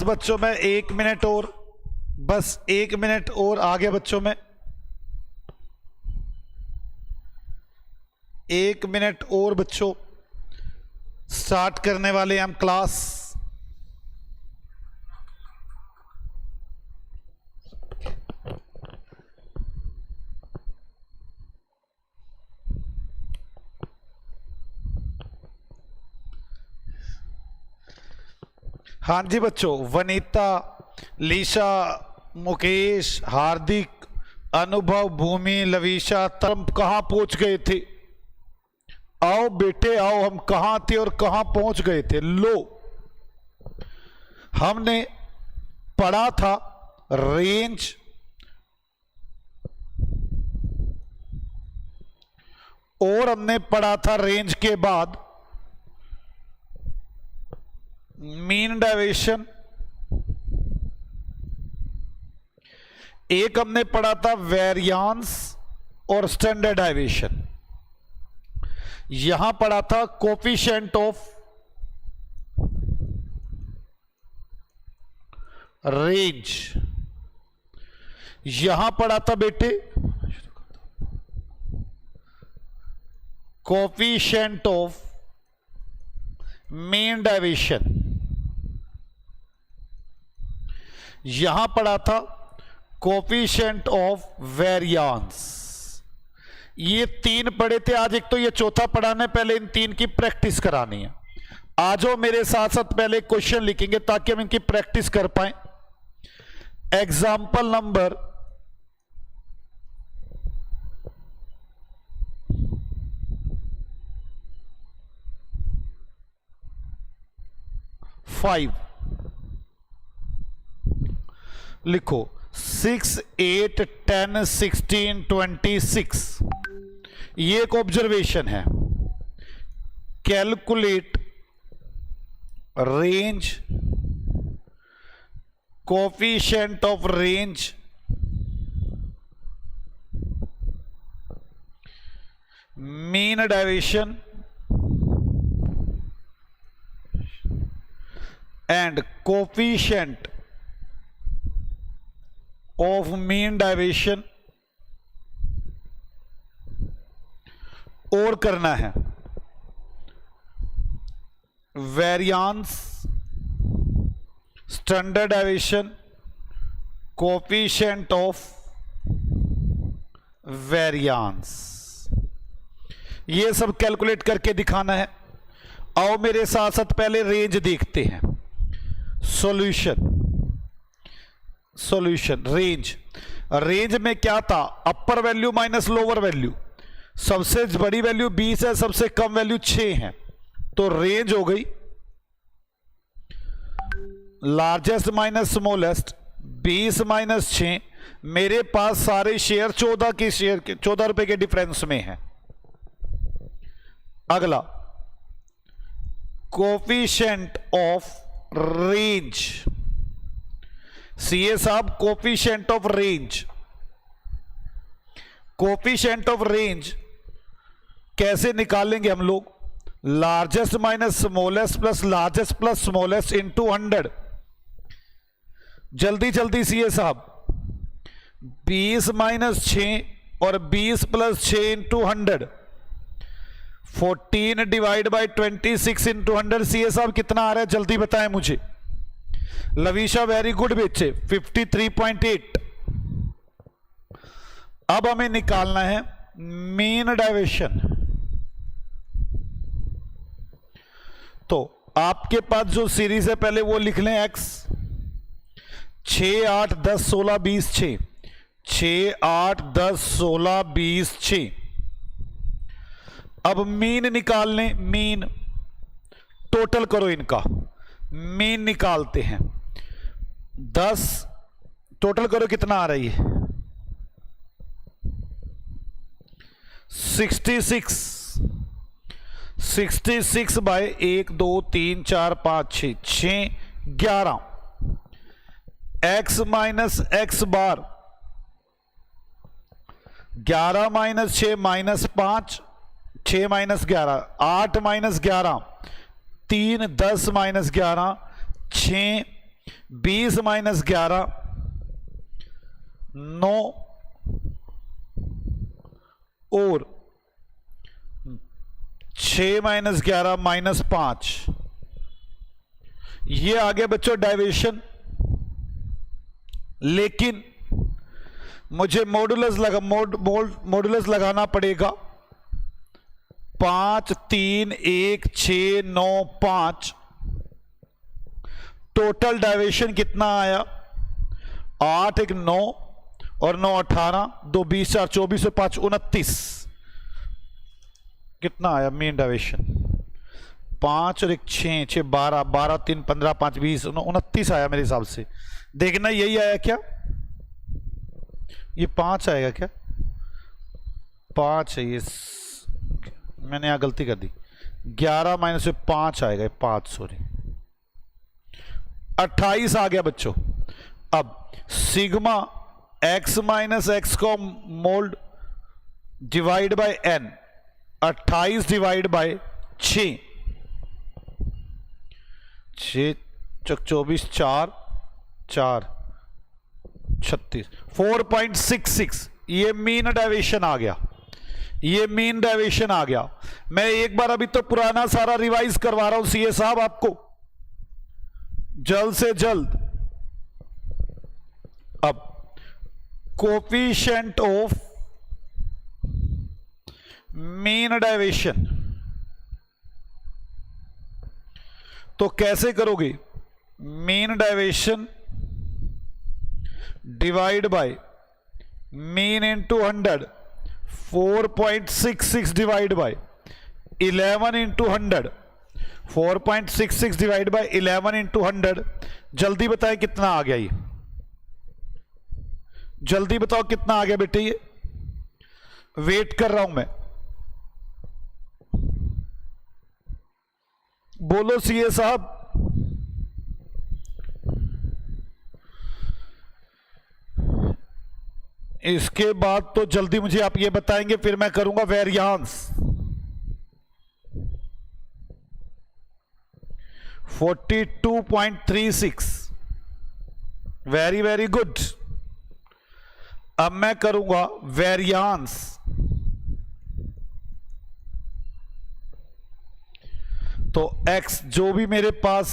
बच्चों में 1 मिनट और, बस 1 मिनट और आगे बच्चों में 1 मिनट और बच्चों, स्टार्ट करने वाले हम क्लास। हाँ जी बच्चों, वनीता, लीशा, मुकेश, हार्दिक, अनुभव, भूमि, लवीशा, तुम कहां पहुंच गए थे? आओ बेटे आओ, हम कहां थे और कहां पहुंच गए थे। लो, हमने पढ़ा था रेंज, और हमने पढ़ा था रेंज के बाद मीन डेविएशन, एक हमने पढ़ा था वेरियांस और स्टैंडर्ड डेविएशन, यहां पढ़ा था कोफिशिएंट ऑफ रेंज, यहां पढ़ा था बेटे कोफिशिएंट ऑफ मीन डेविएशन, यहां पढ़ा था कोफिशिएंट ऑफ वेरियांस। ये 3 पढ़े थे आज, एक तो ये चौथा पढ़ाने, पहले इन 3 की प्रैक्टिस करानी है। आ जाओ मेरे साथ साथ, पहले क्वेश्चन लिखेंगे ताकि हम इनकी प्रैक्टिस कर पाए। एग्जाम्पल नंबर 5 लिखो। 6, 8, 10, 16, 26। ये एक ऑब्जर्वेशन है। Calculate range, coefficient of range, mean deviation and coefficient of mean deviation, और करना है variance, standard deviation, coefficient of variance, ये सब कैलकुलेट करके दिखाना है। आओ मेरे साथ साथ पहले रेंज देखते हैं। सॉल्यूशन रेंज में क्या था? अपर वैल्यू माइनस लोअर वैल्यू। सबसे बड़ी वैल्यू 20 है, सबसे कम वैल्यू 6 है, तो रेंज हो गई लार्जेस्ट माइनस स्मॉलेस्ट, 20 माइनस 6। मेरे पास सारे शेयर 14 के शेयर के 14 रुपए के डिफरेंस में है। अगला कोफिशिएंट ऑफ रेंज, सीए साहब coefficient of range, coefficient of range कैसे निकालेंगे हम लोग? Largest minus smallest plus largest plus smallest into 100। जल्दी जल्दी सीए साहब, 20 माइनस 6 और 20 plus 6 into 100, 14 divide by 26 into 100। CA साहब कितना आ रहा है जल्दी बताएं मुझे। लवीशा वेरी गुड बच्चे, 53.8। अब हमें निकालना है मीन डेविएशन। तो आपके पास जो सीरीज है पहले वो लिख लें। x 6, 8, 10, 16, 20, 6, 6, 8, 10, 16, 20, 6। अब मीन निकाल लें। मीन टोटल करो इनका, मीन निकालते हैं। 10 टोटल करो कितना आ रही है? 66 बाय 1, 2, 3, 4, 5, 6, 6, 11। x माइनस एक्स बार, 11 minus 6 minus 5, 6 minus 11, 8 minus 11, 3, 10 minus 11, 6, 20 minus 11 9 और 6 माइनस 11 माइनस 5। ये आ गया बच्चों डाइवेशन, लेकिन मुझे मॉडुलस लगाना पड़ेगा। 5 3 1 6 9 5। टोटल डाइवेशन कितना आया? 8 1 9 और 9 18, 2 20 4 24 और 5 29। कितना आया मीन डाइवेशन? 5 और 1 6 6 12 12 3 15 5 20 29 आया मेरे हिसाब से। देखना यही आया क्या? ये 5 आएगा क्या? 5 है ये, मैंने यहां गलती कर दी। 11 माइनस 5 आएगा, 5 सॉरी 28 आ गया बच्चों। अब सिग्मा x माइनस एक्स को mod divide by n, 28 divide by 6 चक 24 4 4 36 4.66। ये मीन डाइवेशन आ गया, ये मीन डाइवेशन आ गया। मैं एक बार अभी तो पुराना सारा रिवाइज करवा रहा हूं सीए साहब आपको, जल्द से जल्द। अब कोफिशिएंट ऑफ मीन डाइवेशन तो कैसे करोगे? Mean deviation divide by mean into 100, 4.66 divide by 11 into 100, 4.66 divide by 11 into 100। जल्दी बताएं कितना आ गया? ये जल्दी बताओ कितना आ गया बेटे? ये वेट कर रहा हूं मैं, बोलो सीए साहब। इसके बाद तो जल्दी मुझे आप ये बताएंगे, फिर मैं करूंगा वेरियांस। 42.36, very very good. अब मैं करूंगा वेरियांस। तो x जो भी मेरे पास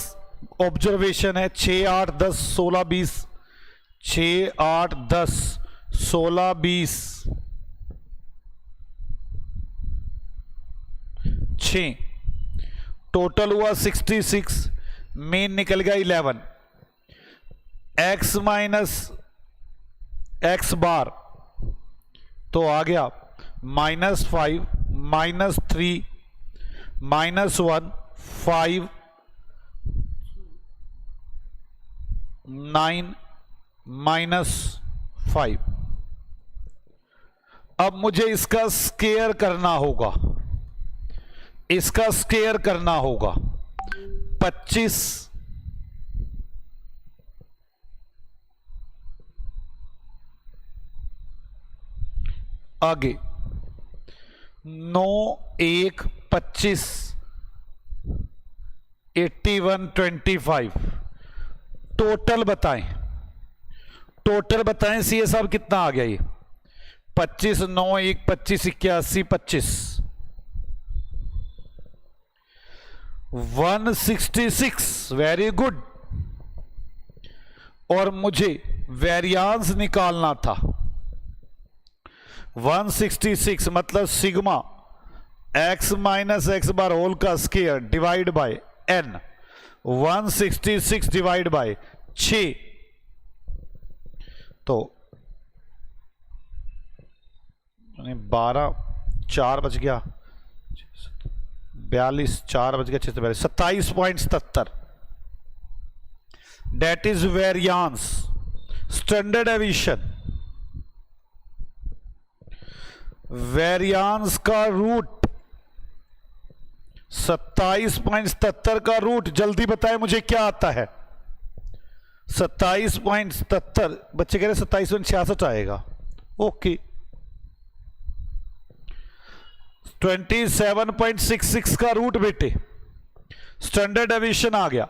ऑब्जर्वेशन है 6 8 10 16 20, 6 8 10 16 20 6, टोटल हुआ 66, मीन निकल गया 11। x माइनस एक्स बार तो आ गया -5 -3 -1 5 9 -5। अब मुझे इसका स्क्वायर करना होगा, इसका स्क्वायर करना होगा 25 आगे 9 1 25 81 25। टोटल बताएं, टोटल बताएं सीए साहब कितना आ गया? ये 25 9 1 25 81 25 166। Very good. और मुझे वेरियांस निकालना था 166, मतलब sigma x minus x bar whole का square divide by n, 166 divide by 6। तो 12 4 बच गया, 42 4 बच गया 6 27.77। That is variance. Standard deviation, variance का रूट 27.77 का रूट, जल्दी बताएं मुझे क्या आता है? 27.77, बच्चे कह रहे 27.66 आएगा। ओके, 27.66 का रूट बेटे, स्टैंडर्ड एविएशन आ गया।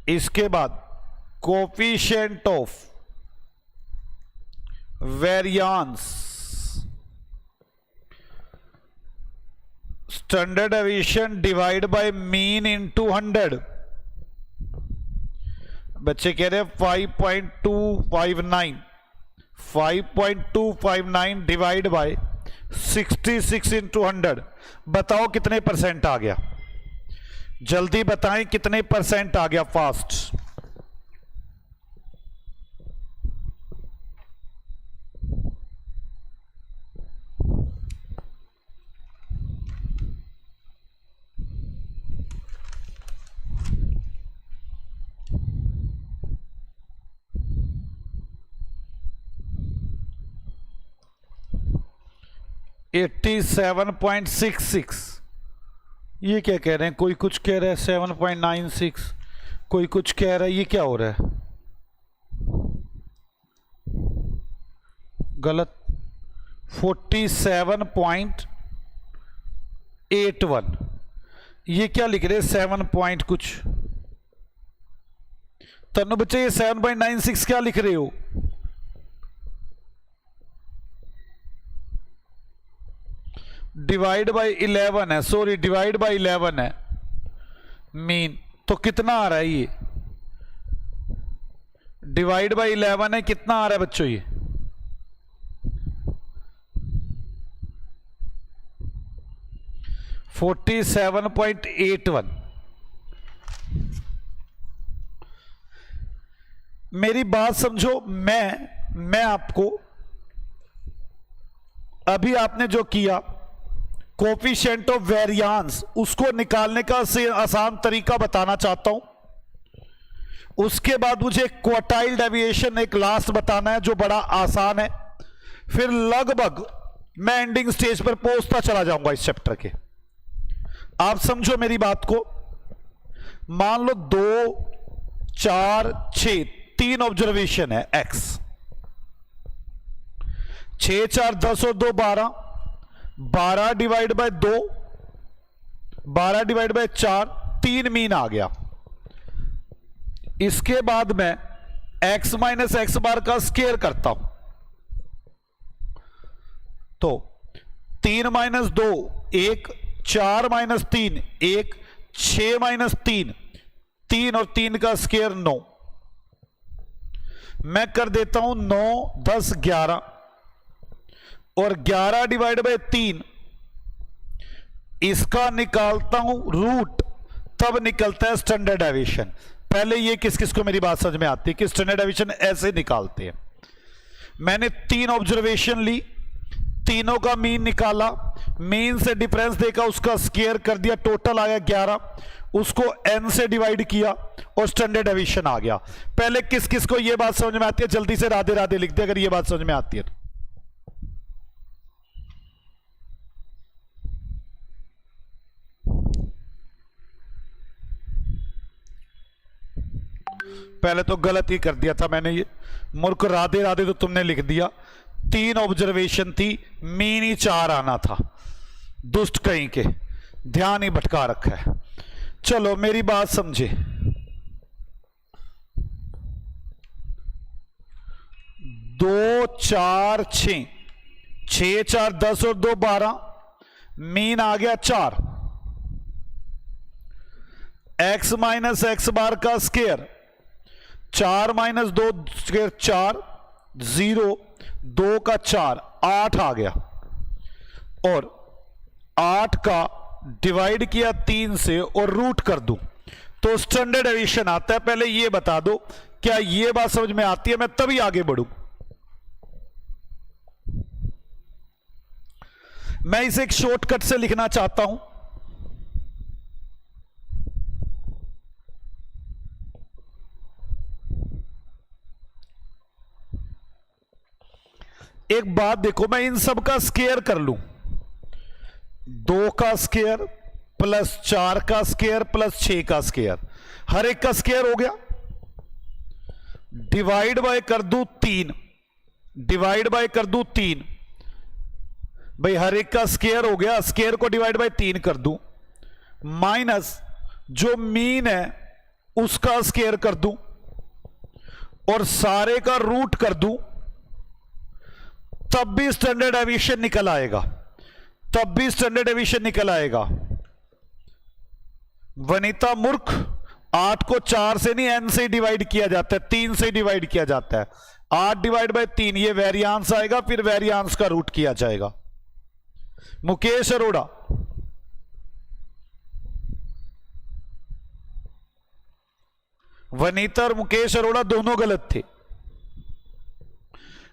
इसके बाद coefficient of variance, standard deviation divide by mean into 100। बच्चे कह रहे हैं 5.259 डिवाइड बाय 66 इंटू 100। बताओ कितने परसेंट आ गया, जल्दी बताएं कितने परसेंट आ गया, फास्ट। एट्टी 7.66। ये क्या कह रहे हैं, कोई कुछ कह रहा है 7.96, कोई कुछ कह रहा है, ये क्या हो रहा है, गलत। 47.81, ये क्या लिख रहे हैं 7 पॉइंट कुछ। तनु बच्चे ये 7.96 क्या लिख रहे हो, डिवाइड बाय 11 है, सॉरी डिवाइड बाय 11 है मीन, तो कितना आ रहा है ये, डिवाइड बाय 11 है, कितना आ रहा है बच्चों ये, — 47.81। मेरी बात समझो, मैं आपको अभी आपने जो किया कोफिशिएंट ऑफ वेरियांस, उसको निकालने का आसान तरीका बताना चाहता हूं। उसके बाद मुझे क्वार्टाइल डेविएशन एक लास्ट बताना है जो बड़ा आसान है, फिर लगभग मैं एंडिंग स्टेज पर पहुंचता चला जाऊंगा इस चैप्टर के। आप समझो मेरी बात को। मान लो 2, 4, 6 3 ऑब्जर्वेशन है एक्स, 6, 4, 10 और 2 12, 12 divide by 2, 12 divide by 4, 3 mean आ गया। इसके बाद मैं x माइनस एक्स बार का स्केयर करता हूं, तो 3 माइनस 2 1, 4 माइनस 3 1, 6 माइनस 3 3 और 3 का स्केयर 9। मैं कर देता हूं 9, 10, 11 और 11 डिवाइड बाय 3, इसका निकालता हूं रूट, तब निकलता है स्टैंडर्ड डेविएशन। पहले ये किस किस को मेरी बात समझ में आती है कि स्टैंडर्ड डेविएशन ऐसे निकालते हैं। मैंने 3 ऑब्जर्वेशन ली, तीनों का मीन निकाला, मीन से डिफरेंस देखा, उसका स्केयर कर दिया, टोटल आया 11, उसको n से डिवाइड किया और स्टैंडर्ड डेविएशन आ गया। पहले किस किस को यह बात समझ में आती है, जल्दी से राधे राधे लिख दे अगर यह बात समझ में आती है। पहले तो गलत ही कर दिया था मैंने, ये मूर्ख, राधे राधे तो तुमने लिख दिया। 3 ऑब्जर्वेशन थी, मीन ही 4 आना था, दुष्ट कहीं के, ध्यान ही भटका रखा है। चलो मेरी बात समझे, 2, 4, 6, 6, 4, 10 और 2 12, मीन आ गया 4। x माइनस एक्स बार का स्केयर 4 माइनस 2 स्केयर 4, 0, 2 का 4, 8 आ गया। और 8 का डिवाइड किया 3 से और रूट कर दूं तो स्टैंडर्ड डेविएशन आता है। पहले ये बता दो क्या ये बात समझ में आती है, मैं तभी आगे बढ़ूं। मैं इसे एक शॉर्टकट से लिखना चाहता हूं। एक बात देखो, मैं इन सब का स्केयर कर लूं, 2 का स्केयर प्लस 4 का स्केयर प्लस 6 का स्केयर, हर एक का स्केयर हो गया। डिवाइड बाय कर दूं 3, डिवाइड बाय कर दूं 3, भाई हर एक का स्केयर हो गया, स्केयर को डिवाइड बाय 3 कर दूं, माइनस जो मीन है उसका स्क्वायर कर दूं और सारे का रूट कर दूं, तब भी स्टैंडर्ड डेविएशन निकल आएगा, तब भी स्टैंडर्ड डेविएशन निकल आएगा। वनिता मूर्ख, 8 को 4 से नहीं n से डिवाइड किया जाता है, 3 से डिवाइड किया जाता है। 8 डिवाइड बाय 3 ये वेरियांस आएगा, फिर वेरियांस का रूट किया जाएगा। मुकेश अरोड़ा, वनीता और मुकेश अरोड़ा दोनों गलत थे।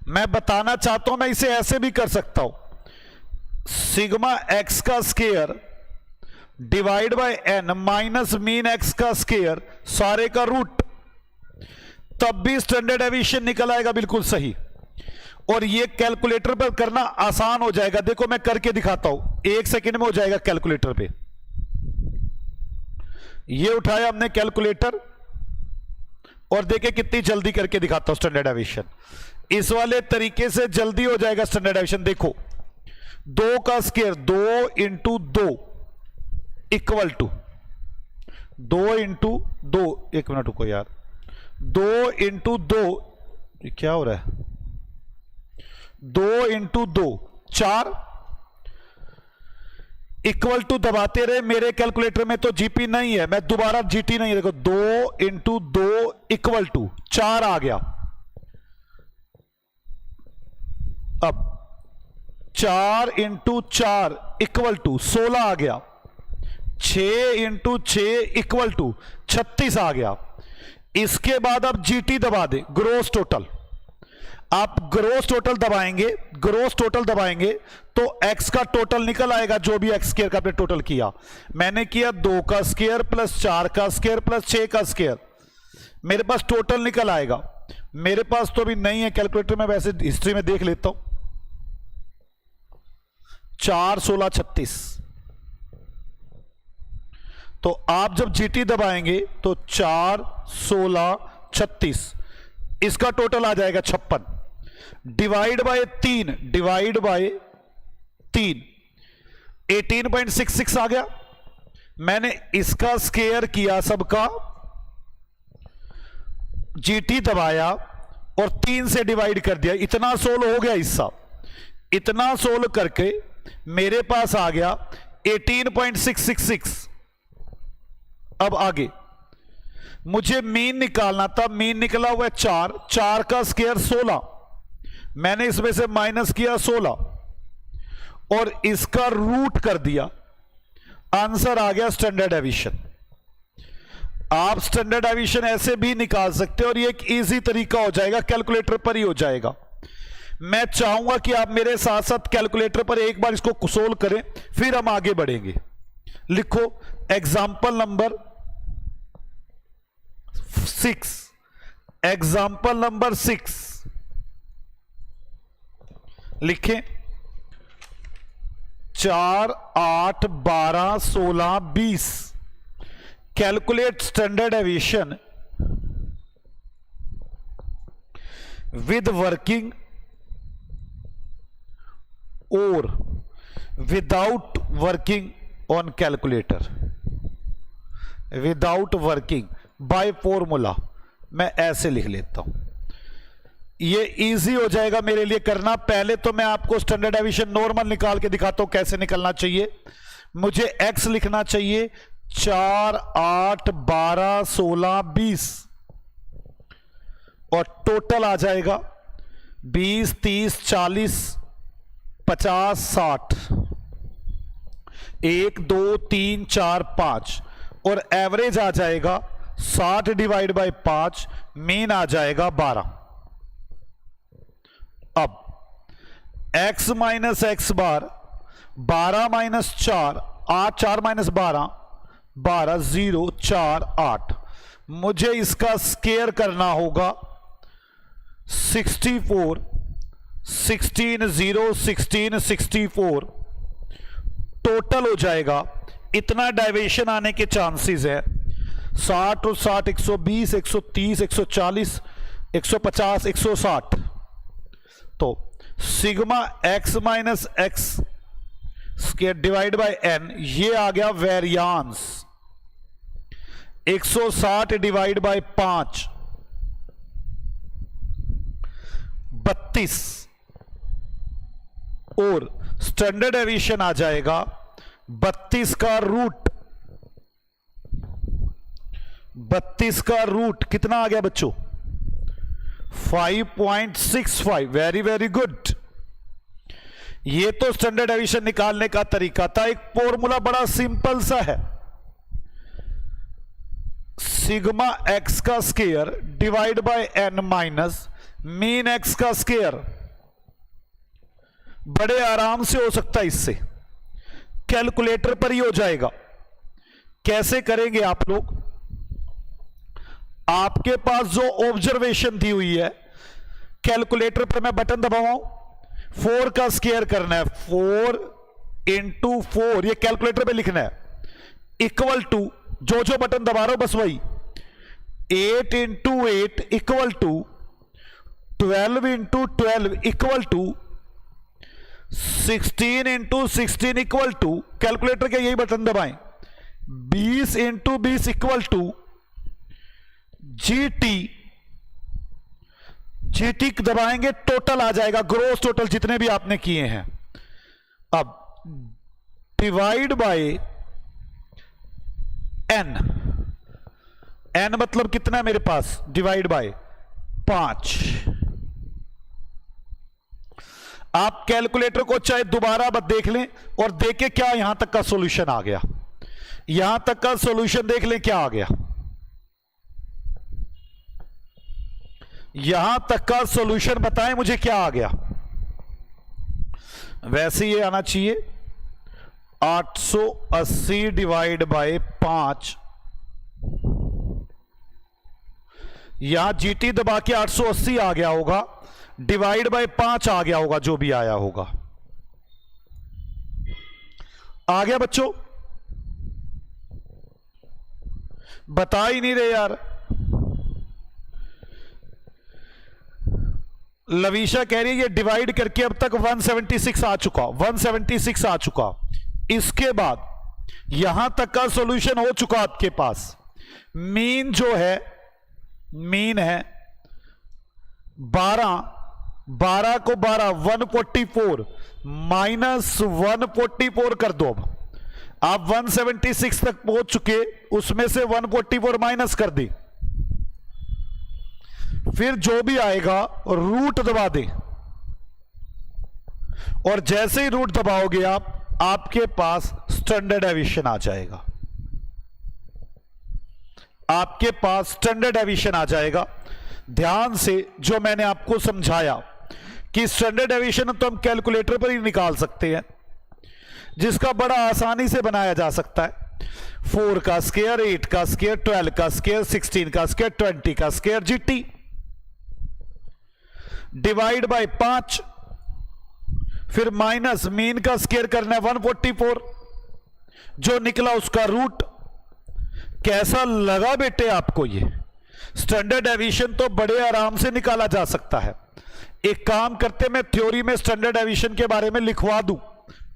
मैं बताना चाहता हूं, मैं इसे ऐसे भी कर सकता हूं, सिग्मा एक्स का square divide by N minus mean x का स्क्वायर सारे का रूट, तब भी स्टैंडर्ड डेविएशन निकल आएगा, बिल्कुल सही। और ये कैलकुलेटर पर करना आसान हो जाएगा। देखो मैं करके दिखाता हूं, 1 सेकंड में हो जाएगा कैलकुलेटर पे। ये उठाया हमने कैलकुलेटर और देखे कितनी जल्दी करके दिखाता हूं स्टैंडर्ड डेविएशन। इस वाले तरीके से जल्दी हो जाएगा स्टैंडर्ड डेविएशन। देखो 2 का square 2 into 2 equal to 2 into 2, 1 minute रुको यार, 2 इंटू 2 क्या हो रहा है, 2 इंटू 2 4 इक्वल टू दबाते रहे। मेरे कैलकुलेटर में तो जीपी नहीं है, मैं दोबारा जीटी नहीं है। देखो 2 इंटू 2 इक्वल टू 4 आ गया। अब 4 इंटू 4 इक्वल टू 16 आ गया। 6 इंटू 6 इक्वल टू 36 आ गया। इसके बाद आप जीटी दबा दें, ग्रोस टोटल। आप ग्रोस टोटल दबाएंगे, ग्रोस टोटल दबाएंगे तो x का टोटल निकल आएगा, जो भी x स्क्वायर का आपने टोटल किया। मैंने किया 2 का स्क्वायर प्लस 4 का स्क्वायर प्लस 6 का स्क्वायर, मेरे पास टोटल निकल आएगा। मेरे पास तो अभी नहीं है कैलकुलेटर में, वैसे हिस्ट्री में देख लेता हूं। 4 16 36, तो आप जब जीटी दबाएंगे तो 4 16 36, इसका टोटल आ जाएगा 56 डिवाइड बाय 3, डिवाइड बाय 3 18.66 आ गया। मैंने इसका स्क्वायर किया सबका, जीटी दबाया और 3 से डिवाइड कर दिया, इतना सोल्व हो गया हिस्सा। इतना सोल्व करके मेरे पास आ गया 18.666। अब आगे मुझे मीन निकालना था, मीन निकला हुआ है 4, 4 का स्क्वायर 16, मैंने इसमें से माइनस किया 16 और इसका रूट कर दिया, आंसर आ गया स्टैंडर्ड डेविएशन। आप स्टैंडर्ड डेविएशन ऐसे भी निकाल सकते हो और ये एक इजी तरीका हो जाएगा, कैलकुलेटर पर ही हो जाएगा। मैं चाहूंगा कि आप मेरे साथ साथ कैलकुलेटर पर एक बार इसको सोल्व करें, फिर हम आगे बढ़ेंगे। लिखो एग्जाम्पल नंबर 6, एग्जाम्पल नंबर 6 लिखें। 4 8 12 16 20, calculate standard deviation with working और without working on calculator, without working by formula. मैं ऐसे लिख लेता हूं, ये इजी हो जाएगा मेरे लिए करना। पहले तो मैं आपको स्टैंडर्ड डेविएशन नॉर्मल निकाल के दिखाता हूं कैसे निकलना चाहिए। मुझे x लिखना चाहिए 4 8 12 16 20 और टोटल आ जाएगा 20 30 40 50 60, 1 2 3 4 5 और एवरेज आ जाएगा 60 डिवाइड बाय 5, मीन आ जाएगा 12। अब x माइनस एक्स बार 12 माइनस 4 8, 4 माइनस 12 12 0 4 8, मुझे इसका स्क्वायर करना होगा 64 16 0 16 64, टोटल हो जाएगा। इतना डेविएशन आने के चांसेस है 60 और 60 120 130 140 150 160। तो sigma x minus x square divide by n, ये आ गया वेरियांस। 160 डिवाइड बाय 5 32 और स्टैंडर्ड डेविएशन आ जाएगा 32 का रूट। 32 का रूट कितना आ गया बच्चों? 5.65। Very very good. ये तो स्टैंडर्ड डेविएशन निकालने का तरीका था। एक फॉर्मूला बड़ा सिंपल सा है, सिग्मा एक्स का square divide by N minus mean x का स्क्वायर। बड़े आराम से हो सकता है, इससे कैलकुलेटर पर ही हो जाएगा। कैसे करेंगे आप लोग? आपके पास जो ऑब्जर्वेशन दी हुई है, कैलकुलेटर पर मैं बटन दबाऊं, 4 का स्क्वायर करना है, 4 इंटू 4, ये कैलकुलेटर पे लिखना है, इक्वल टू जो जो बटन दबा रहा हूं बस वही, 8 into 8 equal to 12 into 12 equal to 16 into 16 equal to, calculator के यही बटन दबाएं, 20 into 20 equal to GT. GT दबाएंगे, टोटल आ जाएगा, ग्रोस टोटल जितने भी आपने किए हैं। अब डिवाइड बाय एन, एन मतलब कितना है मेरे पास? Divide by 5। आप कैलकुलेटर को चाहे दोबारा देख लें और देखें क्या यहां तक का सॉल्यूशन आ गया। यहां तक का सॉल्यूशन देख लें क्या आ गया। यहां तक का सॉल्यूशन बताएं मुझे क्या आ गया। वैसे ये आना चाहिए 880 डिवाइड बाय 5। यहां जीटी दबा के 880 आ गया होगा, डिवाइड बाय 5 आ गया होगा, जो भी आया होगा। आ गया बच्चों? बता ही नहीं रहे यार। लवीशा कह रही है ये डिवाइड करके अब तक 176 आ चुका, 176 आ चुका। इसके बाद यहां तक का सॉल्यूशन हो चुका आपके पास। मीन जो है, मीन है 12, 12 को 12 144 माइनस 144 कर दो। अब आप 176 तक पहुंच चुके, उसमें से 144 माइनस कर दी, फिर जो भी आएगा रूट दबा दें, और जैसे ही रूट दबाओगे आप, आपके पास स्टैंडर्ड डेविएशन आ जाएगा। आपके पास स्टैंडर्ड डेविएशन आ जाएगा। ध्यान से जो मैंने आपको समझाया कि स्टैंडर्ड डेविएशन तो हम कैलकुलेटर पर ही निकाल सकते हैं, जिसका बड़ा आसानी से बनाया जा सकता है। 4 का स्क्वायर, 8 का स्क्वायर, 12 का स्क्वायर, 16 का स्क्वायर, 20 का स्क्वायर, जीटी डिवाइड बाय 5, फिर माइनस मीन का स्क्वायर करना है 144, जो निकला उसका रूट। कैसा लगा बेटे आपको? ये स्टैंडर्ड डेविएशन तो बड़े आराम से निकाला जा सकता है। एक काम करते, मैं थ्योरी में स्टैंडर्ड डेविएशन के बारे में लिखवा दूं।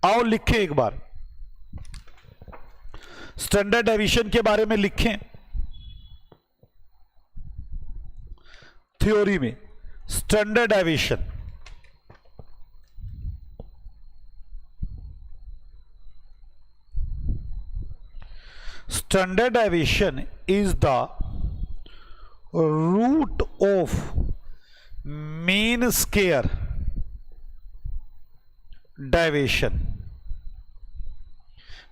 आओ लिखें एक बार, स्टैंडर्ड डेविएशन के बारे में लिखें थ्योरी में। Standard deviation, standard deviation is the root of mean square deviation।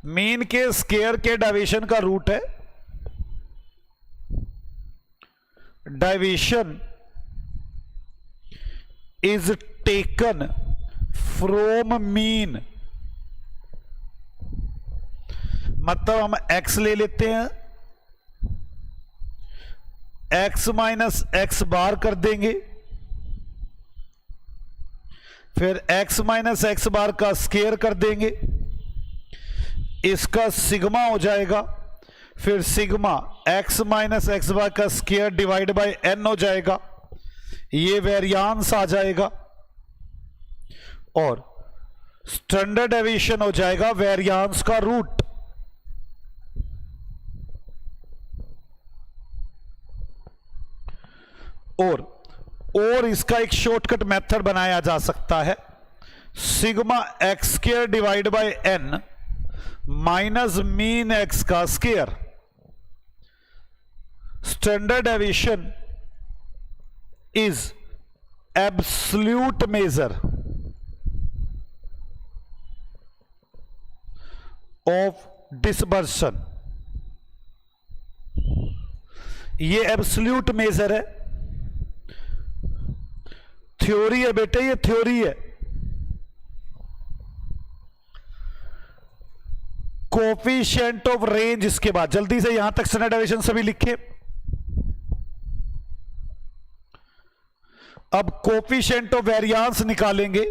Mean के स्क्वायर के डेविएशन का रूट है। Deviation is taken from mean, मतलब हम x ले लेते हैं, x माइनस एक्स बार कर देंगे, फिर x माइनस एक्स बार का स्क्वायर कर देंगे, इसका सिग्मा हो जाएगा, फिर सिग्मा x माइनस एक्स बार का स्क्वायर डिवाइड बाय n हो जाएगा, ये वेरियांस आ जाएगा, और स्टैंडर्ड डेविएशन हो जाएगा वेरियांस का रूट। और इसका एक शॉर्टकट मेथड बनाया जा सकता है, sigma x square divide by N minus mean x का square, standard deviation is absolute measure of dispersion. ये एब्सोल्यूट मेजर है, थ्योरी है बेटे, ये थ्योरी है। कोफिशिएंट ऑफ रेंज, इसके बाद जल्दी से यहां तक स्टैंडर्ड डेविएशन सभी लिखे। अब कोफिशिएंट ऑफ वेरिएंस निकालेंगे।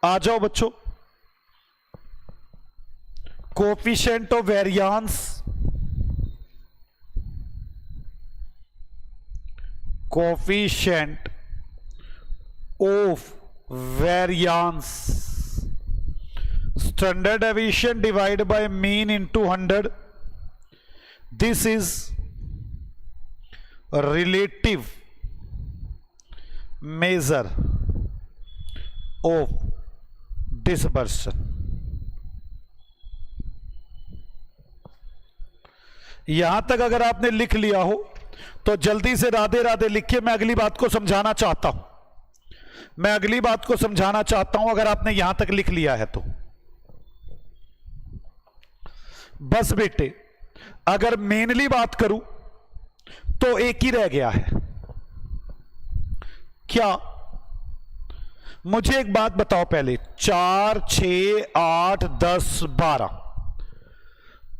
आ जाओ बच्चों, coefficient of variance, coefficient of variance, standard deviation divide by mean into 100, this is relative major of dispersion. यहां तक अगर आपने लिख लिया हो तो जल्दी से राधे राधे लिखिए। मैं अगली बात को समझाना चाहता हूं, अगर आपने यहां तक लिख लिया है तो बस बेटे, अगर मेनली बात करूं तो एक ही रह गया है। क्या? मुझे एक बात बताओ पहले, 4, 6, 8, 10, 12,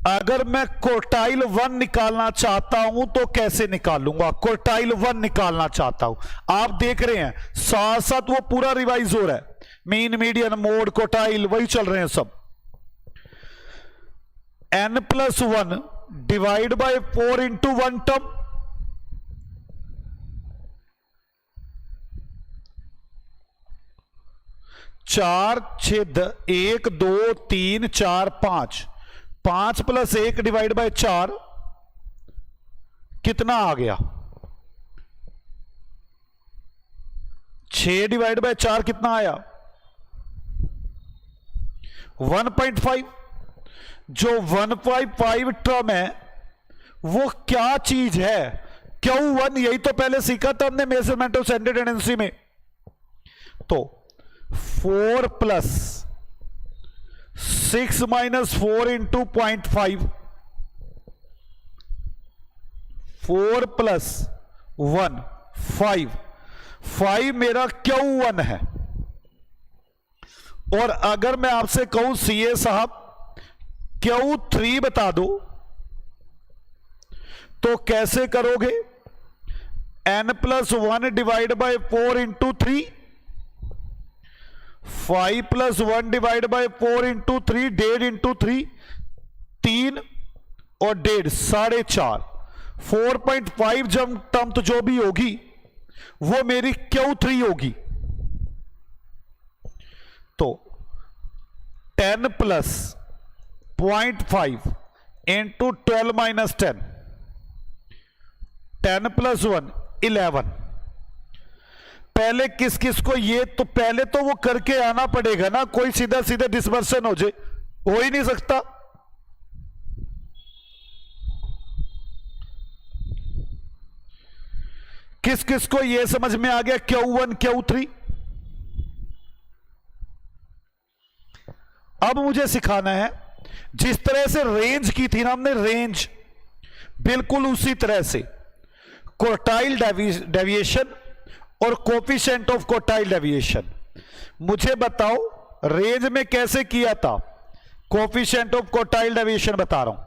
अगर मैं क्वार्टाइल 1 निकालना चाहता हूं तो कैसे निकालूंगा? क्वार्टाइल 1 निकालना चाहता हूं, आप देख रहे हैं साथ साथ वो पूरा रिवाइज हो रहा है, मीन, मीडियन, मोड, क्वार्टाइल वही चल रहे हैं सब। n+1 divide by 4 into 1 term, चार, 6, 1, 2, 3, 4, 5, 5 + 1 डिवाइड बाय 4 कितना आ गया? 6 डिवाइड बाय 4 कितना आया? 1.5। जो 1.5 टर्म है वो क्या चीज है? Q1, यही तो पहले सीखा था हमने मेजरमेंट ऑफ स्टैंडर्ड टेंडेंसी में। तो 4 + 6 - 4 इंटू 0.5, 4 + 1 5, 5 मेरा Q1 है। और अगर मैं आपसे कहूं सीए साहब Q3 बता दो तो कैसे करोगे? n+1 divide by 4 into 3, 5 + 1 divide by 4 into 3, 1.5 into 3, 3 और 1.5, 4.5, 4.5 जब टर्म तो जो भी होगी वो मेरी Q3 होगी। तो 10 + 0.5 इंटू 12 - 10, 10 + 1 11। पहले किस किस को, ये तो पहले तो वो करके आना पड़ेगा ना, कोई सीधा सीधा डिस्पर्शन हो जाए, हो ही नहीं सकता। किस किस को ये समझ में आ गया? Q1 Q3। अब मुझे सिखाना है, जिस तरह से रेंज की थी ना हमने, रेंज बिल्कुल उसी तरह से क्वार्टाइल डेविएशन और कोफिशिएंट ऑफ क्वार्टाइल डेविएशन। मुझे बताओ रेंज में कैसे किया था? कोफिशिएंट ऑफ क्वार्टाइल डेविएशन बता रहा हूं।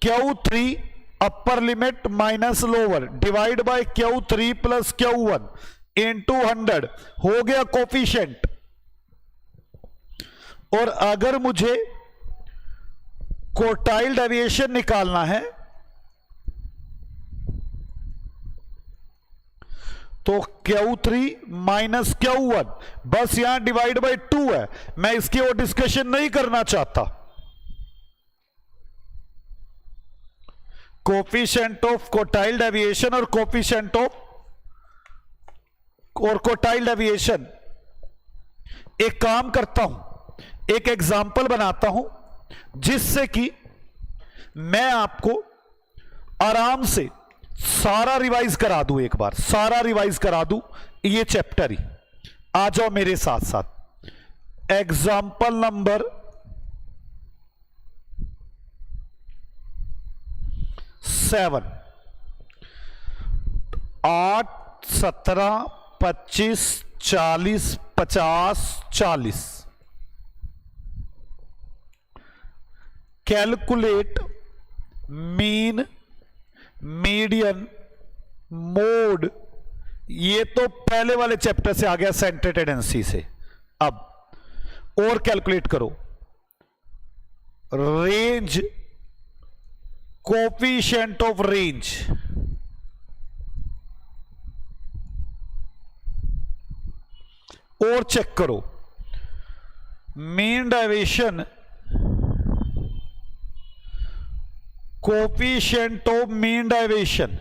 Q3 upper limit minus lower divide by Q3 + Q1 into 100 हो गया कोफिशिएंट। और अगर मुझे क्वार्टाइल डेविएशन निकालना है तो Q3 माइनस Q1, बस यहां डिवाइड बाय 2 है, मैं इसकी और डिस्कशन नहीं करना चाहता। कोफिशिएंट ऑफ क्वार्टाइल डेविएशन और कोफिशिएंट ऑफ और क्वार्टाइल डेविएशन। एक काम करता हूं, एक एग्जाम्पल बनाता हूं जिससे कि मैं आपको आराम से सारा रिवाइज करा दूं, एक बार सारा रिवाइज करा दूं ये चैप्टर ही। आ जाओ मेरे साथ साथ। Example number 7, 8, 17, 25, 40, 50, 40। Calculate mean, median, mode. ये तो पहले वाले चैप्टर से आ गया, सेंटर टेंडेंसी से। अब और कैलकुलेट करो रेंज, कोफिशिएंट ऑफ रेंज। और चेक करो mean deviation, coefficient of mean deviation.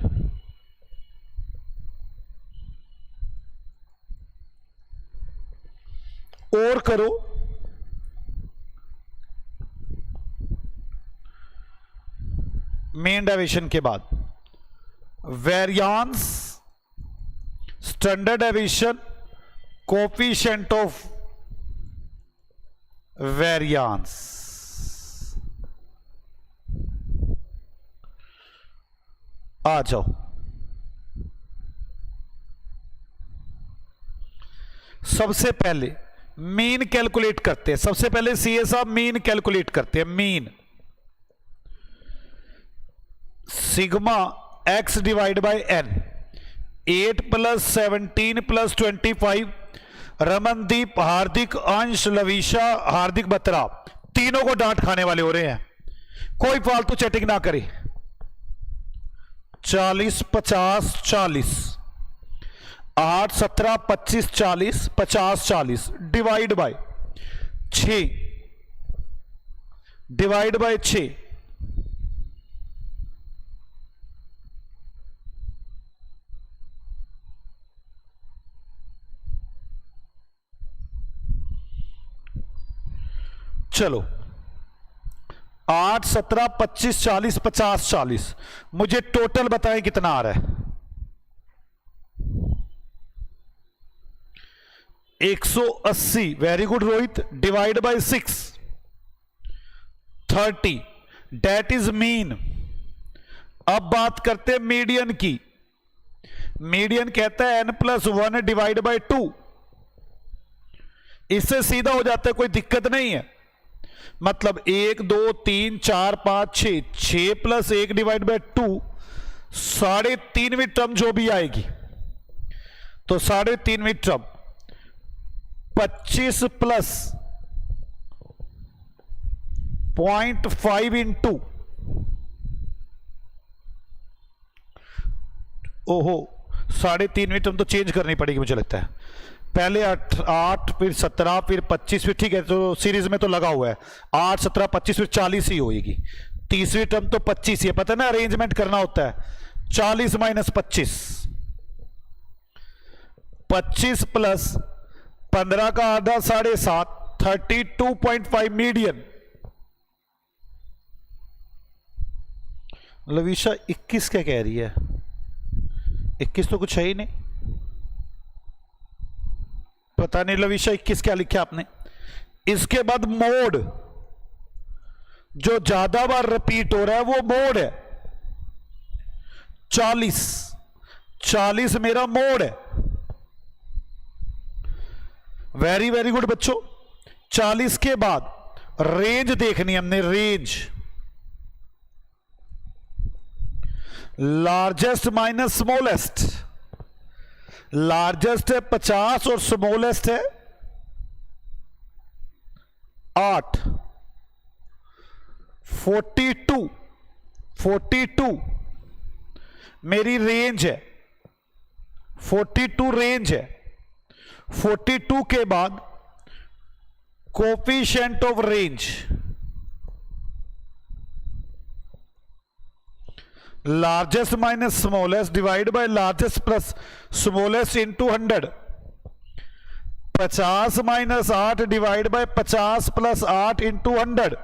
और करो मीन डेविएशन के बाद variance, standard deviation, coefficient of variance. आ जाओ, सबसे पहले मीन कैलकुलेट करते हैं। सबसे पहले सीए साहब मीन कैलकुलेट करते हैं। Mean sigma x divide by n. 8 + 17 + 25। Ramandeep, Hardik, Ansh, Lavisha, हार्दिक बत्रा, तीनों को डांट खाने वाले हो रहे हैं। कोई फालतू चैटिंग ना करे। 40, 50, 40, 8, 17, 25, 40, 50, 40 डिवाइड बाय 6, डिवाइड बाय 6। चलो 8, 17, 25, 40, 50, 40। मुझे टोटल बताएं कितना आ रहा है। 180। Very good Rohit. Divide by 6, 30। That is mean. अब बात करते हैं मीडियन की। मीडियन कहता है n+1 डिवाइड बाय 2। इससे सीधा हो जाता है, कोई दिक्कत नहीं है। मतलब 1, 2, 3, 4, 5, 6, 6 + 1 डिवाइड बाय 2, 3.5वीं टर्म जो भी आएगी, तो 3.5वीं टर्म 25 + 0.5 इंटू, ओहो 3.5वीं टर्म तो चेंज करनी पड़ेगी मुझे लगता है। पहले 8 फिर 17 फिर 25 फिर, ठीक है तो सीरीज में तो लगा हुआ है 8, 17, 25 फिर 40 ही होगी। तीसरी टर्म तो 25 ही है, पता है ना, अरेंजमेंट करना होता है। 40 - 25, 25 + 15 का आधा 7.5, 32.5 मीडियन। लविशा 21 क्या कह रही है? 21 तो कुछ है ही नहीं। पता नहीं लविशा 21 क्या लिखा आपने। इसके बाद मोड, जो ज्यादा बार रिपीट हो रहा है वो मोड है। 40 मेरा मोड है। वेरी वेरी गुड बच्चों। 40 के बाद रेंज देखनी हमने। Range largest minus smallest. Largest है 50 और स्मॉलेस्ट है 8। 42 मेरी रेंज है, 42 रेंज है। 42 के बाद coefficient of range, largest minus smallest divide by largest plus smallest into 100। 50 minus 8 divide by 50 plus 8 into 100।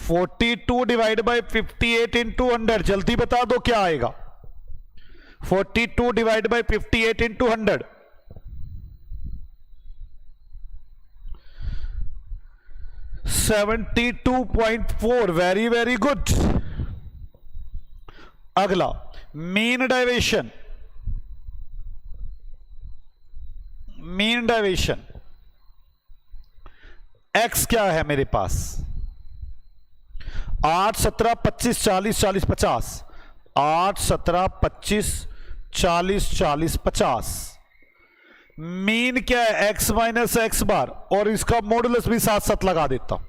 42 divide by 58 into 100। जल्दी बता दो क्या आएगा। 42 divide by 58 into 100। 72.4। Very very good. अगला mean deviation. Mean deviation x क्या है मेरे पास? 8, 17, 25, 40, 40, 50। 8, 17, 25, 40, 40, 50। Mean क्या है? एक्स माइनस एक्स बार, और इसका मॉडुलस भी साथ साथ लगा देता हूं।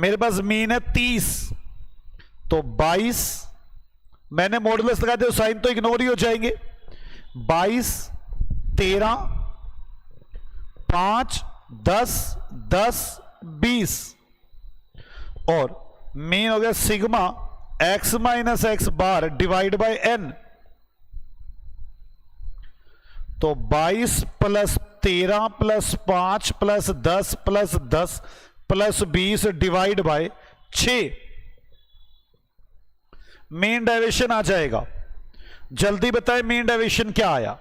मेरे पास मीन है 30, तो 22। मैंने मॉडुलस लगा दिया, साइन तो इग्नोर ही हो जाएंगे। 22, 13, 5, 10, 10, 20। और मीन हो गया sigma x minus x bar divide by n. तो 22 plus 13 plus 5 plus 10 plus 10 plus 20 divide by 6। Mean deviation आ जाएगा। जल्दी बताएं मीन डेविएशन क्या आया?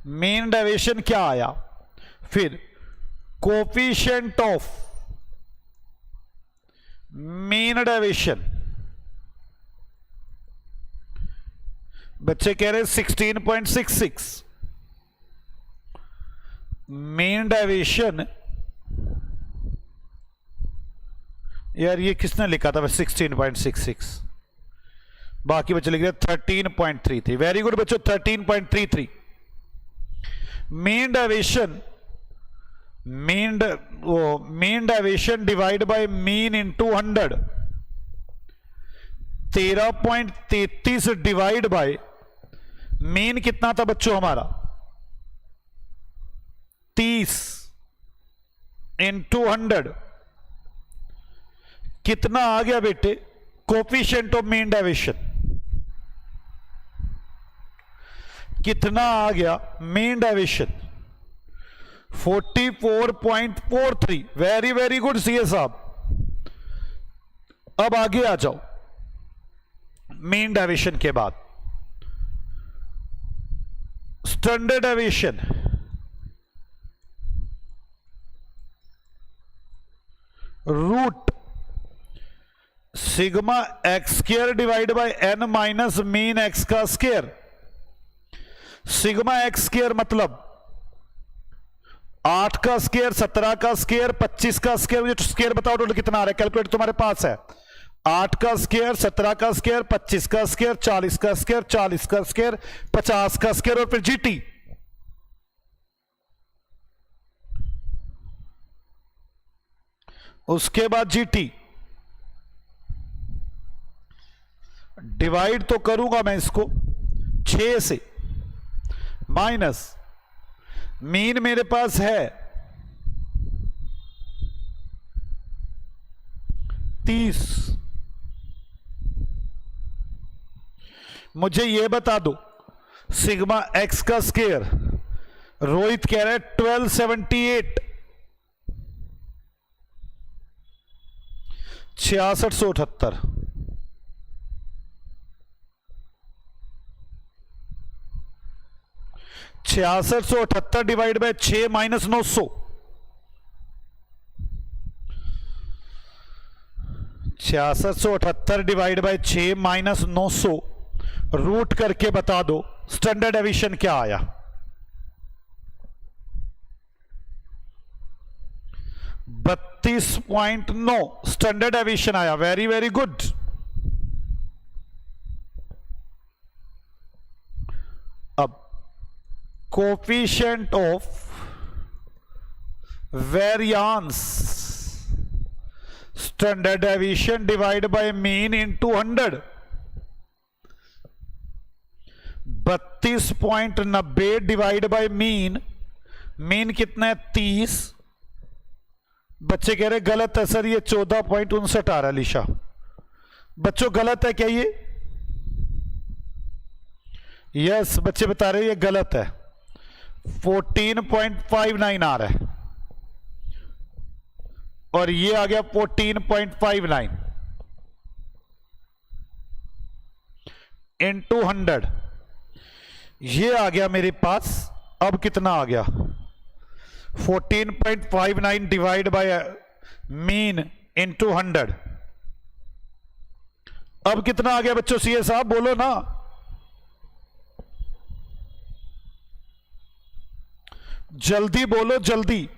मीन डेविएशन क्या आया? फिर कोफिशिएंट ऑफ मीन डेविएशन। बच्चे कह रहे 16.66। मीन डेविएशन, यार ये किसने लिखा था? 16.66। बाकी बच्चे लिख रहे 13.33। वेरी गुड बच्चों, 13.33। Mean deviation, mean deviation divide by mean into 100। 13.33 divide by mean कितना था बच्चों हमारा? 30 इंटू 100। कितना आ गया बेटे? कोफिशिएंट ऑफ मीन डेविएशन कितना आ गया? Mean deviation 44.43। Very very good CA साहब। अब आगे आ जाओ। मीन डेविएशन के बाद standard deviation. Root sigma x square divide by N minus mean x का स्क्वायर। सिग्मा एक्स स्क्वायर मतलब 8 का स्क्वायर, 17 का स्क्वायर, 25 का स्क्वायर। मुझे स्क्वायर बताओ टोटल कितना आ रहा है? कैलकुलेटर तुम्हारे पास है। 8 का स्क्वायर, 17 का स्क्वायर, 25 का स्क्वायर, 40 का स्क्वायर, 40 का स्क्वायर, 50 का स्क्वायर, और फिर जीटी। उसके बाद जीटी डिवाइड तो करूंगा मैं इसको 6 से, माइनस मीन मेरे पास है 30। मुझे यह बता दो सिग्मा एक्स का स्क्वायर, रोहित कह रहा है 1278। 6678। 6678 divide by 6 minus 900। 6678 divide by 6 minus 900 root करके बता दो स्टैंडर्ड डेविएशन क्या आया? 32.9 स्टैंडर्ड डेविएशन आया। Very very good. Coefficient of variance standard deviation divide by mean into 100। 32.90 divide by mean, mean कितना है 30। बच्चे कह रहे गलत है सर, ये 14.59 आ रहा है। लिशा बच्चों गलत है क्या ये? यस बच्चे बता रहे ये गलत है, 14.59 आ रहा है और ये आ गया 14.59 इंटू 100। ये आ गया मेरे पास, अब कितना आ गया 14.59 डिवाइड बाय मीन इंटू 100। अब कितना आ गया बच्चों? सीए साहब बोलो ना। जल्दी बोलो जल्दी।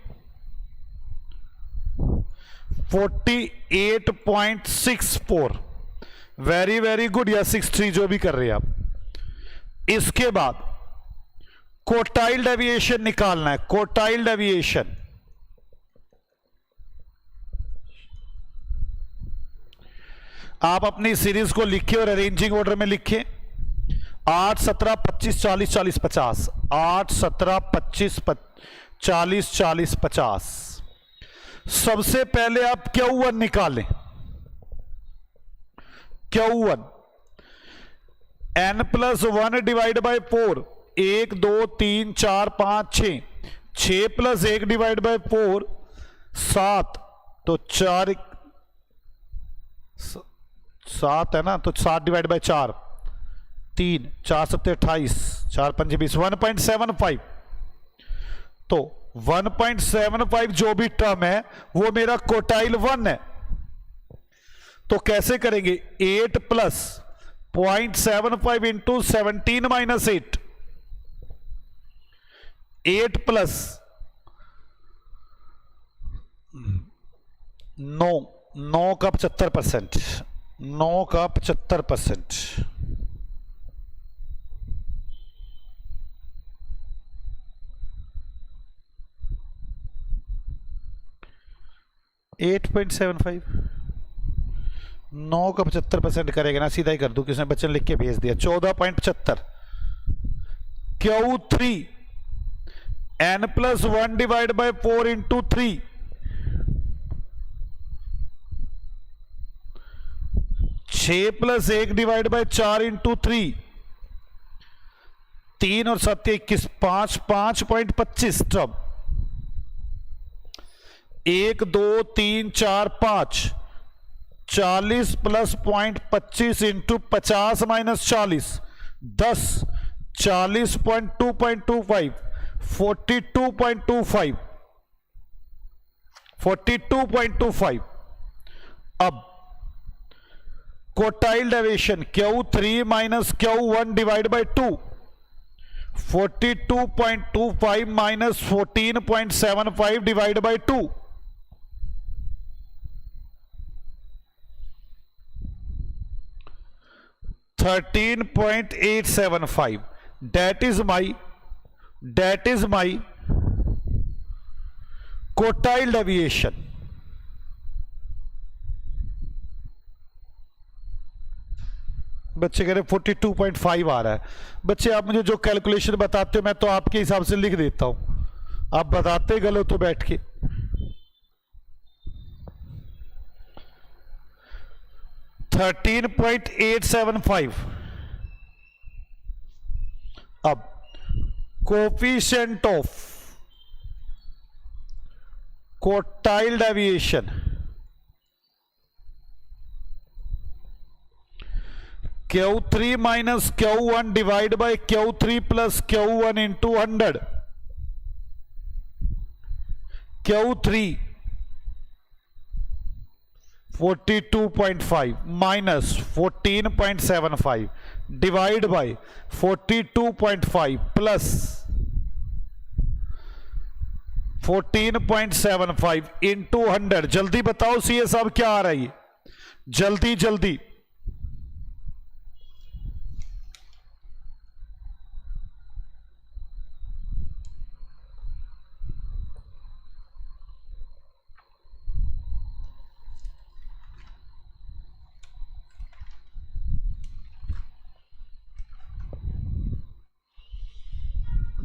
48.64। वेरी वेरी गुड, या 63 जो भी कर रहे हैं आप। इसके बाद कोटाइल डेविएशन निकालना है। कोटाइल डेविएशन आप अपनी सीरीज को लिखिए और अरेंजिंग ऑर्डर में लिखिए। 8, 17, 25, 40, 40, 50। 8, 17, 25, 40, 40, 50। सबसे पहले आप Q1 निकालें। Q1 n+1 divide by 4। 1, 2, 3, 4, 5, 6। 6 + 1 divide by 4 7। तो 4 7 है ना, तो 7 डिवाइड बाय 4 3। 4 7 28, 4 5 20। 1.75। तो 1.75 जो भी टर्म है वो मेरा कोटाइल 1 है। तो कैसे करेंगे? 8 + 0.75 इंटू 17 - 8। 8 + 9 का 75%। 9 का 75%। 8.75 9 का 75% करेगा ना, सीधा ही कर दूं, किसने बच्चे ने लिख के भेज दिया। 14.75। Q3 n+1 divide by 4 into 3। 6 + 1 divide by 4 into 3। 3 और 7 21, 5.25 टर्म। 1 2 3 4 5। 40 + 0.25 इंटू 50 - 40 10। 40.2.25 42.25 42.25। अब quartile deviation Q3 - Q1 divide by 2। 42.25 - 14.75 divide by 2। 13.875। that is my quartile deviation. बच्चे कह रहे 42.5 आ रहा है। बच्चे आप मुझे जो कैलकुलेशन बताते हो मैं तो आपके हिसाब से लिख देता हूं, आप बताते गलत हो बैठ के। 13.875। अब coefficient of quartile deviation Q3 - Q1 divide bye Q3 + Q1 into 100। Q3 42.5 minus 14.75 divide by 42.5 plus 14.75 into 100। जल्दी बताओ सीए साहब क्या आ रही है? जल्दी जल्दी।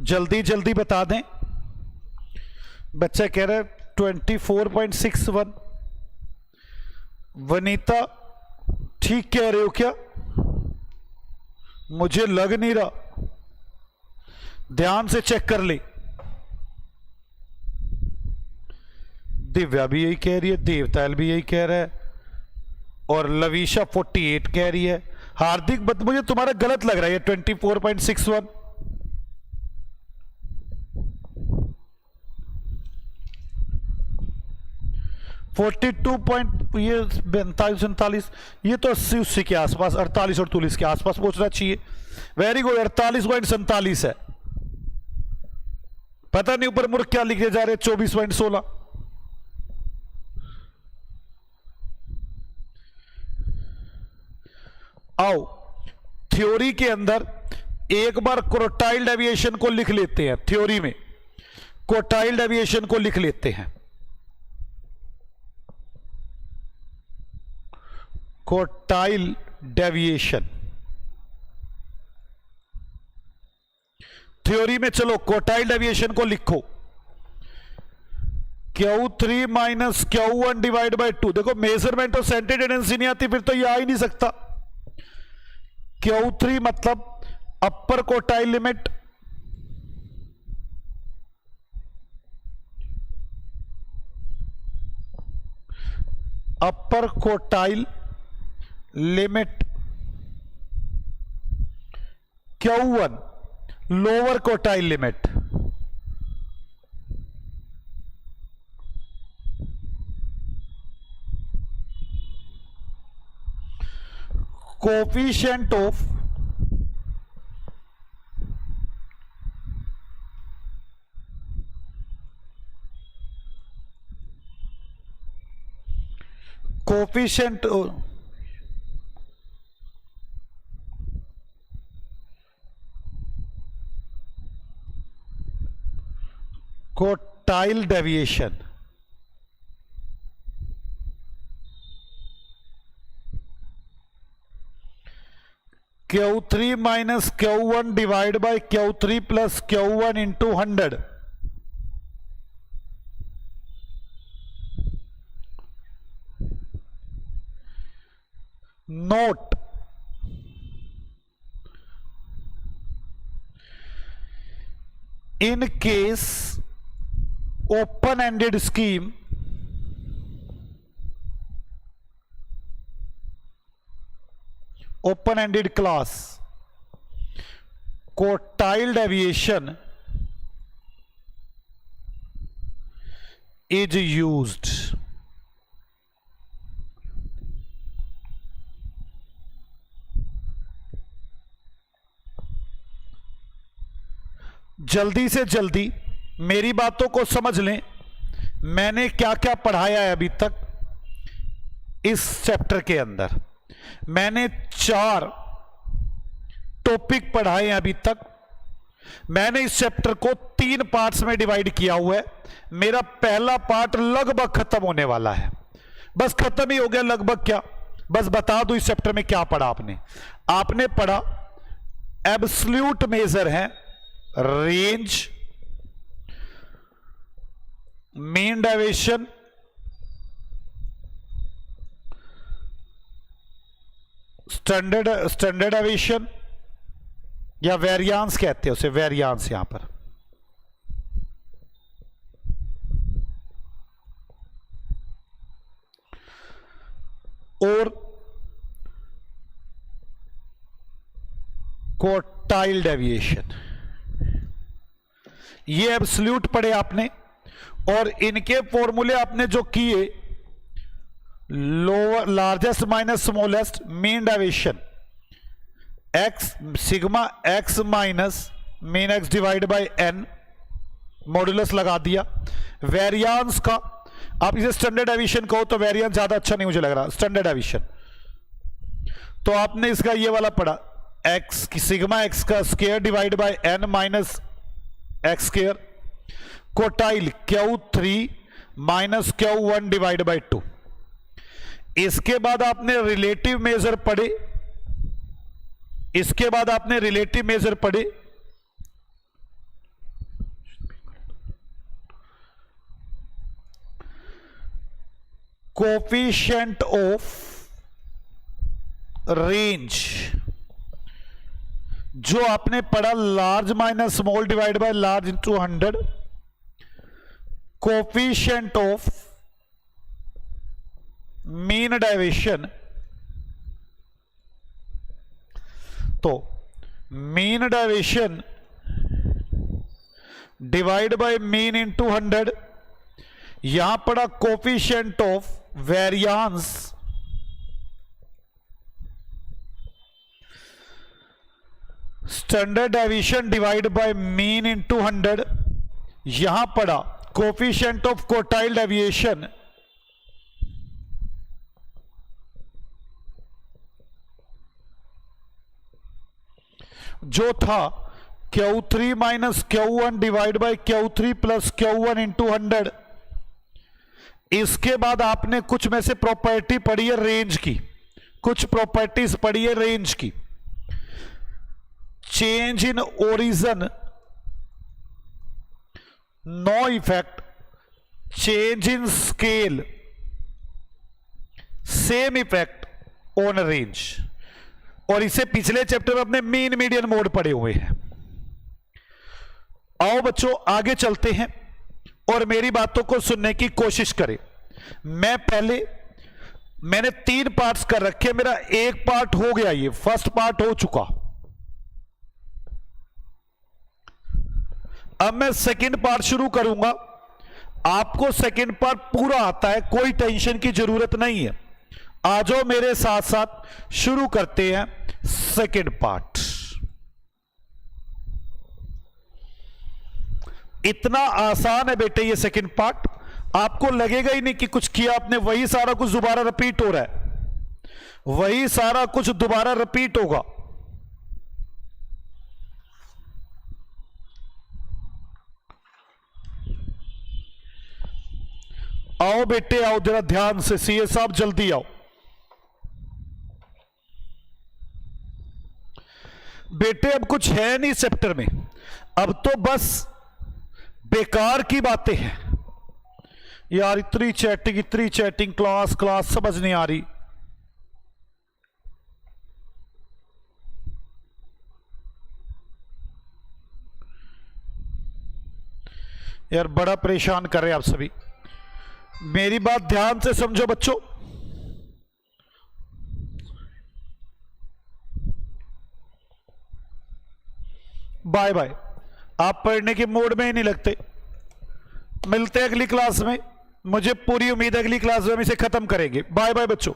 जल्दी जल्दी बता दें। बच्चा कह रहा है 24.61। वनीता ठीक कह रहे हो क्या? मुझे लग नहीं रहा, ध्यान से चेक कर ले। दिव्या भी यही कह रही है, देवताल भी यही कह रहा है, और लवीशा 48 कह रही है। हार्दिक मुझे तुम्हारा गलत लग रहा है 24.61। 42 ये 42-39, ये तो 80 के आसपास, 48 और 43 के आसपास पहुंचना चाहिए। वेरी गुड, 48.47 है। पता नहीं ऊपर मूर्ख क्या लिखे जा रहे, 24.16। आओ थ्योरी के अंदर एक बार क्रोटाइल डेविएशन को लिख लेते हैं। थ्योरी में क्रोटाइल डेविएशन को लिख लेते हैं। क्रोटाइल डेविएशन थ्योरी में, चलो क्रोटाइल डेविएशन को लिखो। Q3 minus Q1 divide by 2। देखो मेजरमेंट और सेंटर टेंडेंसी नहीं आती, फिर तो ये आ ही नहीं सकता। Q3 मतलब upper quartile limit, upper quartile limit, Q1 lower quartile limit. Coefficient of coefficient quartile deviation, Q3 minus Q1 divide by Q3 plus Q1 into 100। Note, in case open-ended scheme, open-ended class, quartile deviation is used। जल्दी से जल्दी मेरी बातों को समझ लें। मैंने क्या क्या पढ़ाया है अभी तक इस चैप्टर के अंदर। मैंने 4 टॉपिक पढ़ाए हैं अभी तक। मैंने इस चैप्टर को 3 पार्ट्स में डिवाइड किया हुआ है। मेरा पहला पार्ट लगभग खत्म होने वाला है, बस खत्म ही हो गया लगभग। क्या बस बता दूं इस चैप्टर में क्या पढ़ा आपने पढ़ा एब्सोल्यूट मेजर है, range, mean deviation, standard deviation या वेरियांस कहते हैं उसे, वेरियांस यहां पर। और क्वार्टाइल डेविएशन, ये एब्सोल्यूट पढ़े आपने। और इनके फॉर्मूले आपने जो किए, lower largest minus smallest, mean deviation x, sigma x minus mean x divide by n, modulus लगा दिया। वेरियांस का आप इसे स्टैंडर्ड डेविएशन कहो तो वेरियांस ज्यादा अच्छा नहीं मुझे लग रहा, स्टैंडर्ड डेविएशन। तो आपने इसका ये वाला पढ़ा, एक्स की सिग्मा एक्स का square divide by N minus x square. Quartile Q3 minus Q1 divide by 2। इसके बाद आपने रिलेटिव मेजर पढ़े, इसके बाद आपने रिलेटिव मेजर पढ़े कोफिशिएंट ऑफ रेंज, जो आपने पढ़ा large minus small divide by large into 100, coefficient of mean deviation. तो mean deviation divide by mean into 100, यहां पड़ा coefficient of variance standard deviation divide by mean into 100, यहां पड़ा coefficient of quartile deviation जो था Q3 minus Q1 divide by Q3 plus Q1 into 100। इसके बाद आपने कुछ में से प्रॉपर्टी पढ़ी है रेंज की, कुछ प्रॉपर्टीज पढ़ी है रेंज की। Change in origin no effect, change in scale same effect on range. और इसे पिछले चैप्टर में अपने मीन मीडियन मोड पढ़े हुए हैं। आओ बच्चों आगे चलते हैं और मेरी बातों को सुनने की कोशिश करें। मैंने 3 पार्ट्स कर रखे, मेरा एक पार्ट हो गया, ये फर्स्ट पार्ट हो चुका। अब मैं सेकंड पार्ट शुरू करूंगा। आपको सेकंड पार्ट पूरा आता है, कोई टेंशन की जरूरत नहीं है। आ जाओ मेरे साथ साथ शुरू करते हैं सेकंड पार्ट। इतना आसान है बेटे ये सेकंड पार्ट, आपको लगेगा ही नहीं कि कुछ किया आपने, वही सारा कुछ दोबारा रिपीट हो रहा है, वही सारा कुछ दोबारा रिपीट होगा। आओ बेटे आओ, जरा ध्यान से, सीए साहब जल्दी आओ। बेटे अब कुछ है नहीं चैप्टर में, अब तो बस बेकार की बातें हैं यार। इतनी चैटिंग, क्लास समझ नहीं आ रही। यार बड़ा परेशान कर रहे हैं आप सभी, मेरी बात ध्यान से समझो बच्चों। बाय बाय, आप पढ़ने के मूड में ही नहीं लगते। मिलते हैं अगली क्लास में, मुझे पूरी उम्मीद है अगली क्लास में हम इसे खत्म करेंगे। बाय बाय बच्चों।